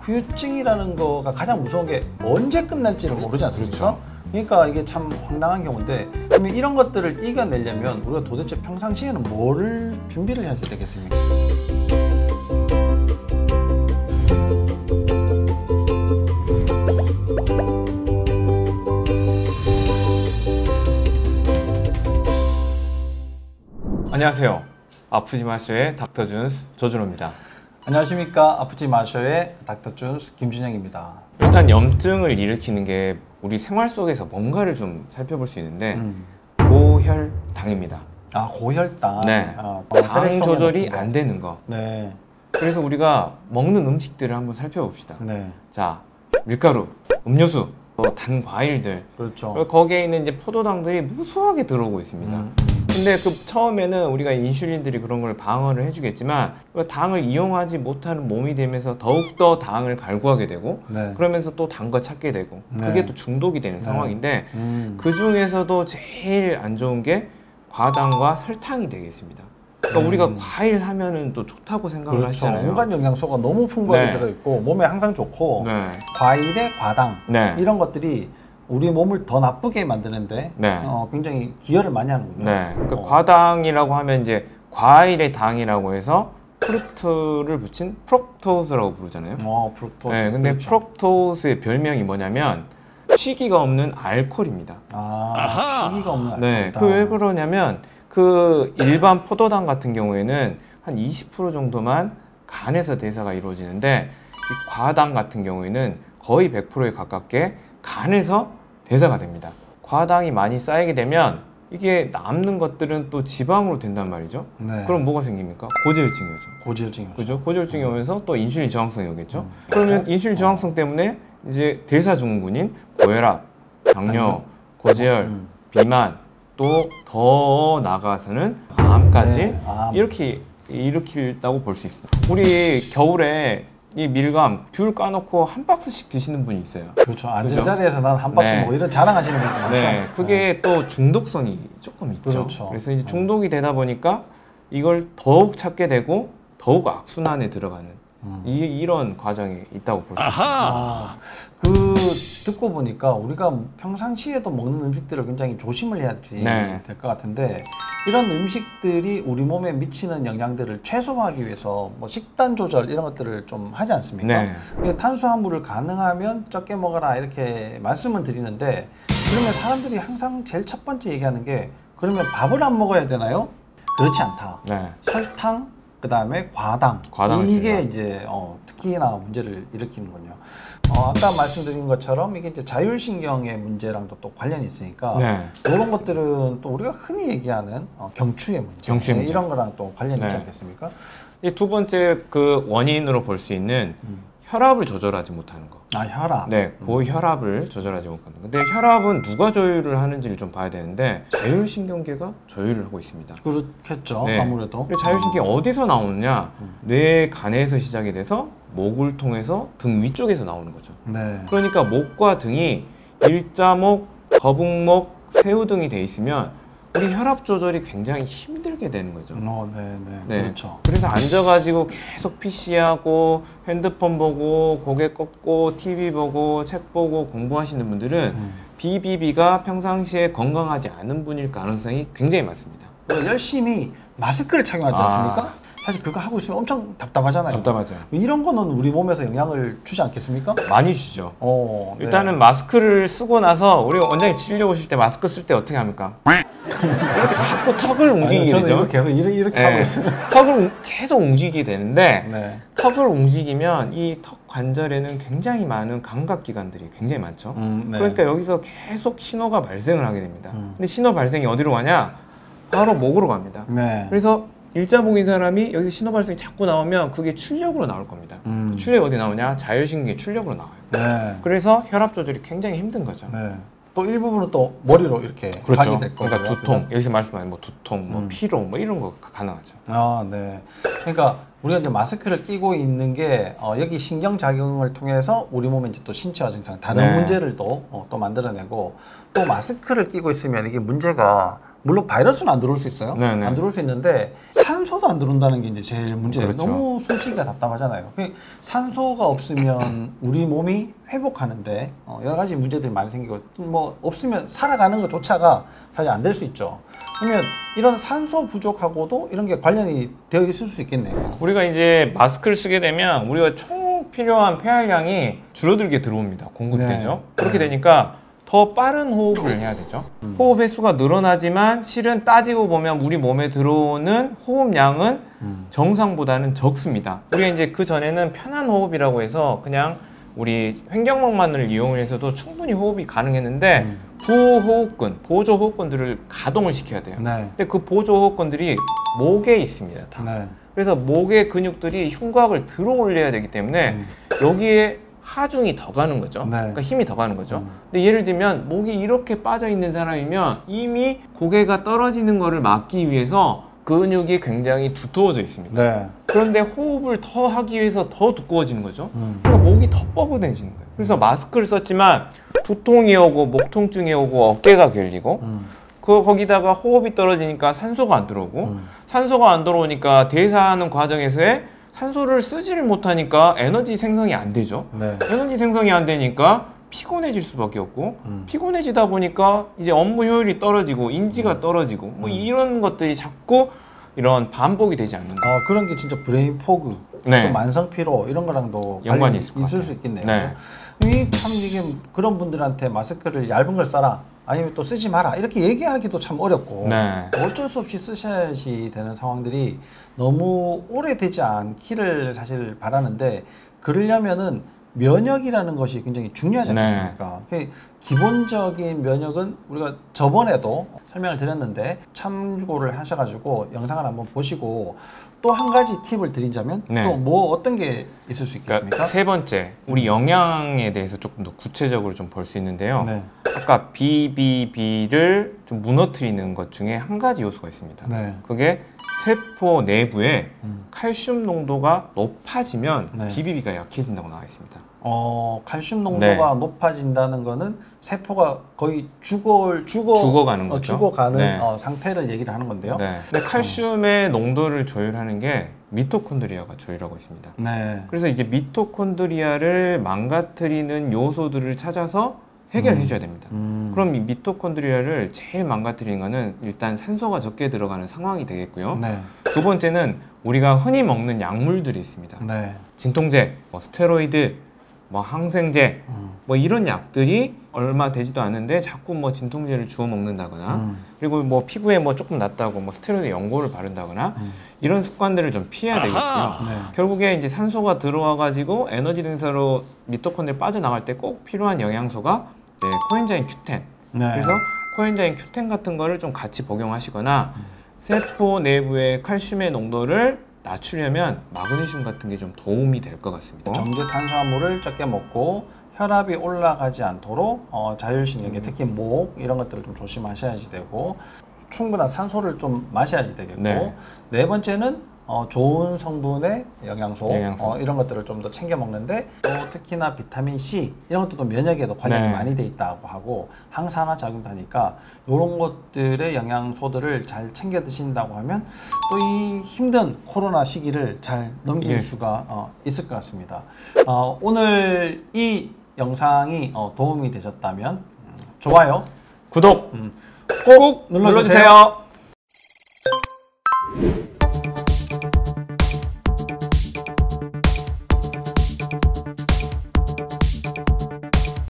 후유증이라는 거가 가장 무서운 게 언제 끝날지를 모르지 않습니까? 그렇죠. 그러니까 이게 참 황당한 경우인데, 그러면 이런 것들을 이겨내려면 우리가 도대체 평상시에는 뭐를 준비를 해야 되겠습니까? 안녕하세요. 아프지 마쇼의 닥터 준스 조준호입니다. 안녕하십니까. 아프지 마쇼의 닥터 준스 김준영입니다. 일단 염증을 일으키는 게 우리 생활 속에서 뭔가를 좀 살펴볼 수 있는데 고혈당입니다. 아, 고혈당. 네. 당 조절이 안 되는 거. 네. 그래서 우리가 먹는 음식들을 한번 살펴봅시다. 네. 자, 밀가루, 음료수, 단 과일들. 그렇죠. 그리고 거기에 있는 이제 포도당들이 무수하게 들어오고 있습니다. 근데 그 처음에는 우리가 인슐린들이 그런 걸 방어를 해주겠지만 당을 이용하지 못하는 몸이 되면서 더욱더 당을 갈구하게 되고 네. 그러면서 또 단 거 찾게 되고 네. 그게 또 중독이 되는 네. 상황인데 그 중에서도 제일 안 좋은 게 과당과 설탕이 되겠습니다. 그러니까 우리가 과일 하면은 또 좋다고 생각을 그렇죠. 하시잖아요. 온갖 영양소가 너무 풍부하게 네. 들어있고 몸에 항상 좋고 네. 과일에 과당 네. 이런 것들이 우리 몸을 더 나쁘게 만드는데 네. 굉장히 기여를 많이 하는군요. 네. 그러니까 과당이라고 하면 이제 과일의 당이라고 해서 프루트를 붙인 프럭토스라고 부르잖아요. 프룩토스. 네, 근데 그렇죠. 프럭토스의 별명이 뭐냐면 쉬기가 없는 알코올입니다. 쉬기가 없는 네, 알코올이다. 그 왜 그러냐면 그 일반 포도당 같은 경우에는 한 20% 정도만 간에서 대사가 이루어지는데 이 과당 같은 경우에는 거의 100%에 가깝게 간에서 대사가 됩니다. 과당이 많이 쌓이게 되면 이게 남는 것들은 또 지방으로 된단 말이죠. 네. 그럼 뭐가 생깁니까? 고지혈증이죠. 고지혈증이죠. 그죠? 고지혈증이 오면서 또 인슐린 저항성이 오겠죠. 그러면 인슐린 저항성 때문에 이제 대사증후군인 고혈압, 당뇨, 고지혈, 비만, 또 더 나아가서는 암까지 네, 암. 이렇게 일으킨다고 볼 수 있습니다. 우리 겨울에 이 밀감 귤 까놓고 한 박스씩 드시는 분이 있어요. 그렇죠. 앉은 그죠? 자리에서 난 한 박스 네. 먹고 이런 자랑하시는 분들 많죠. 네, 그게 또 중독성이 조금 있죠. 그렇죠. 그래서 이제 중독이 되다 보니까 이걸 더욱 찾게 되고 더욱 악순환에 들어가는 이런 과정이 있다고 볼 수 있습니다. 그 듣고 보니까 우리가 평상시에도 먹는 음식들을 굉장히 조심을 해야지 네. 될 것 같은데, 이런 음식들이 우리 몸에 미치는 영향들을 최소화하기 위해서 뭐 식단 조절 이런 것들을 좀 하지 않습니까? 네. 이게 탄수화물을 가능하면 적게 먹어라 이렇게 말씀은 드리는데, 그러면 사람들이 항상 제일 첫 번째 얘기하는 게, 그러면 밥을 안 먹어야 되나요? 그렇지 않다. 네. 설탕, 그 다음에 과당, 이게 이제 특히나 문제를 일으키는군요. 아까 말씀드린 것처럼 이게 이제 자율신경의 문제랑도 또 관련이 있으니까 네. 이런 것들은 또 우리가 흔히 얘기하는 경추의 문제, 경추의 문제. 이런 거랑 또 관련이 있지 네. 않겠습니까? 이 두 번째 그 원인으로 볼 수 있는 혈압을 조절하지 못하는 거. 혈압. 네, 고혈압을 조절하지 못하는 거. 근데 혈압은 누가 조율을 하는지를 좀 봐야 되는데 자율신경계가 조율을 하고 있습니다. 그렇겠죠. 네. 아무래도. 근데 자율신경이 어디서 나오느냐? 뇌 간에서 시작이 돼서 목을 통해서 등 위쪽에서 나오는 거죠. 네. 그러니까 목과 등이 일자목, 거북목, 새우등이 돼 있으면 우리 혈압 조절이 굉장히 힘들게 되는 거죠. 네. 그렇죠. 그래서 앉아가지고 계속 PC하고 핸드폰 보고 고개 꺾고 TV 보고 책 보고 공부하시는 분들은 BBB가 평상시에 건강하지 않은 분일 가능성이 굉장히 많습니다. 열심히 마스크를 착용하지 않습니까? 사실 그거 하고 있으면 엄청 답답하잖아요. 답답하죠. 이런 거는 우리 몸에서 영향을 주지 않겠습니까? 많이 주죠. 네. 일단은 마스크를 쓰고 나서 우리 원장님 치료 오실 때 마스크 쓸 때 어떻게 합니까? 이렇게 자꾸 턱을 움직이게 저는 되죠. 이거 계속 이렇게 하고 있어요. 턱을 계속 움직이게 되는데 네. 턱을 움직이면 이 턱 관절에는 굉장히 많은 감각기관들이 굉장히 많죠. 네. 그러니까 여기서 계속 신호가 발생을 하게 됩니다. 근데 신호 발생이 어디로 가냐? 바로 목으로 갑니다. 네. 그래서 일자목인 사람이 여기서 신호 발생이 자꾸 나오면 그게 출력으로 나올 겁니다. 출력이 어디 나오냐? 자율신경의 출력으로 나와요. 네. 그래서 혈압 조절이 굉장히 힘든 거죠. 네. 또 일부분은 또 머리로 이렇게 그렇죠. 가게 될 거고요. 그러니까 두통, 여기서 말씀하신 뭐 두통, 뭐 피로, 뭐 이런 거 가능하죠. 네. 그러니까 우리가 이제 마스크를 끼고 있는 게 여기 신경 작용을 통해서 우리 몸의 이제 또 신체화 증상, 다른 네. 문제를 또 만들어내고, 또 마스크를 끼고 있으면 이게 문제가 물론 바이러스는 안 들어올 수 있어요. 네네. 안 들어올 수 있는데 산소도 안 들어온다는 게 이제 제일 문제예요. 그렇죠. 너무 숨쉬기가 답답하잖아요. 산소가 없으면 우리 몸이 회복하는데 여러 가지 문제들이 많이 생기고 뭐 없으면 살아가는 것조차가 사실 안 될 수 있죠. 그러면 이런 산소 부족하고도 이런 게 관련이 되어 있을 수 있겠네요. 우리가 이제 마스크를 쓰게 되면 우리가 총 필요한 폐활량이 줄어들게 들어옵니다. 공급되죠. 네. 그렇게 되니까 더 빠른 호흡을 해야 되죠. 호흡 횟수가 늘어나지만 실은 따지고 보면 우리 몸에 들어오는 호흡량은 정상보다는 적습니다. 우리가 이제 그 전에는 편한 호흡이라고 해서 그냥 우리 횡격막만을 이용해서도 충분히 호흡이 가능했는데 부호흡근, 보조호흡근들을 가동을 시켜야 돼요. 네. 근데 그 보조호흡근들이 목에 있습니다. 다. 네. 그래서 목의 근육들이 흉곽을 들어 올려야 되기 때문에 여기에 하중이 더 가는 거죠. 네. 그러니까 힘이 더 가는 거죠. 근데 예를 들면 목이 이렇게 빠져 있는 사람이면 이미 고개가 떨어지는 거를 막기 위해서 근육이 굉장히 두터워져 있습니다. 네. 그런데 호흡을 더 하기 위해서 더 두꺼워지는 거죠. 그러니까 목이 더 뻐근해지는 거예요. 그래서 마스크를 썼지만 두통이 오고 목 통증이 오고 어깨가 결리고 거기다가 호흡이 떨어지니까 산소가 안 들어오고 산소가 안 들어오니까 대사하는 과정에서의 산소를 쓰지를 못하니까 에너지 생성이 안 되죠. 네. 에너지 생성이 안 되니까 피곤해질 수밖에 없고 피곤해지다 보니까 이제 업무 효율이 떨어지고 인지가 떨어지고 뭐 이런 것들이 자꾸 이런 반복이 되지 않는다. 그런 게 진짜 브레인 포그, 네. 또 만성 피로 이런 거랑도 연관이 있을 수 있겠네요. 네. 참 이게 그런 분들한테 마스크를 얇은 걸 써라, 아니면 또 쓰지 마라 이렇게 얘기하기도 참 어렵고 네. 어쩔 수 없이 쓰셔야지 되는 상황들이 너무 오래되지 않기를 사실 바라는데, 그러려면은 면역이라는 것이 굉장히 중요하지 않겠습니까? 네. 기본적인 면역은 우리가 저번에도 설명을 드렸는데 참고를 하셔가지고 영상을 한번 보시고 또 한 가지 팁을 드리자면 네. 또 뭐 어떤 게 있을 수 있겠습니까? 그러니까 세 번째, 우리 영양에 대해서 조금 더 구체적으로 좀 볼 수 있는데요. 네. 아까 BBB를 좀 무너뜨리는 것 중에 한 가지 요소가 있습니다. 네. 그게 세포 내부에 칼슘 농도가 높아지면 네. BBB가 약해진다고 나와 있습니다. 칼슘 농도가 네. 높아진다는 거는 세포가 거의 죽어가는 거죠. 죽어가는 네. 상태를 얘기를 하는 건데요. 네. 근데 칼슘의 농도를 조율하는 게 미토콘드리아가 조율하고 있습니다. 네. 그래서 이제 미토콘드리아를 망가뜨리는 요소들을 찾아서 해결해 줘야 됩니다. 그럼 이 미토콘드리아를 제일 망가뜨리는 거는 일단 산소가 적게 들어가는 상황이 되겠고요. 네. 두 번째는 우리가 흔히 먹는 약물들이 있습니다. 네. 진통제, 스테로이드, 항생제, 이런 약들이 얼마 되지도 않는데 자꾸 진통제를 주워 먹는다거나 그리고 피부에 조금 낫다고 스테로이드 연고를 바른다거나 이런 습관들을 좀 피해야 되겠고요. 네. 결국에 이제 산소가 들어와 가지고 에너지 등사로 미토콘드리아 빠져나갈 때 꼭 필요한 영양소가 코엔자임 Q10. 네. 그래서 코엔자임 Q10 같은 거를 좀 같이 복용하시거나 세포 내부의 칼슘의 농도를 낮추려면 마그네슘 같은 게 좀 도움이 될 것 같습니다. 정제 탄수화물을 적게 먹고 혈압이 올라가지 않도록 자율신경계 특히 목 이런 것들을 좀 조심하셔야지 되고, 충분한 산소를 좀 마셔야지 되겠고, 네 번째는 좋은 성분의 영양소. 이런 것들을 좀 더 챙겨 먹는데, 또 특히나 비타민 C 이런 것도 면역에도 관련이 많이 돼 있다고 하고 항산화 작용도 하니까 이런 것들의 영양소들을 잘 챙겨 드신다고 하면 또 이 힘든 코로나 시기를 잘 넘길 수가 있을 것 같습니다. 오늘 이 영상이 도움이 되셨다면 좋아요, 구독 꼭 눌러주세요.